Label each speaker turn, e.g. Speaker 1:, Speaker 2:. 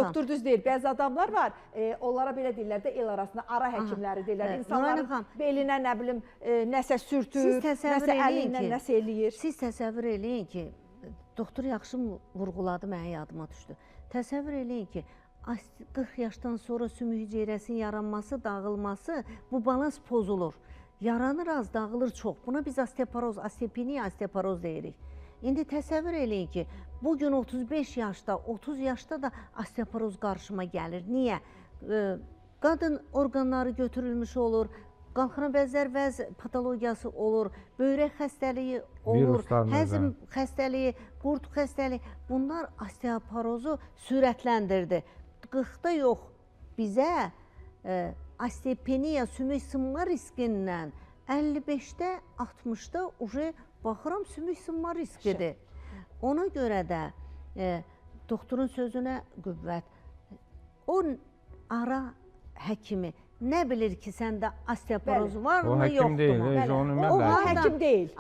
Speaker 1: Doktor düz deyir. Bəzi adamlar var, onlara belə deyirlər də, el arasında ara həkimləri deyirlər. İnsanların belinə nə bilim, nəsə sürtür, nəsə əlindən nəsə eləyir.
Speaker 2: Siz təsəvvür eləyin ki, doktor yaxşı vurğuladı, mənə yadıma düşdü. Təsəvvür eləyin ki, 40 yaşdan sonra sümük hüceyrəsinin yaranması, dağılması, bu balans pozulur. Yaranır az, dağılır çox. Buna biz osteoporoz, osteopeniya, osteoporoz deyirik. İndi təsəvvür eləyin ki, bugün 35 yaşda, 30 yaşda da osteoporoz qarşıma gəlir. Niyə? Qadın orqanları götürülmüş olur, qalxana bəzər vəz patologiyası olur, böyrək xəstəliyi olur, həzm xəstəliyi, qurt xəstəliyi. Bunlar osteoporozu sürətləndirdi. 40-da yox, bizə osteopeniya, sümük sınma riskindən 55-də, 60-da baxıram, sümük sınma riskidir. Ona görə də doktorun sözünə qüvvət. O ara həkimi nə bilir ki, səndə osteoporoz var mı, yoxdur mu?
Speaker 1: O həkim deyil.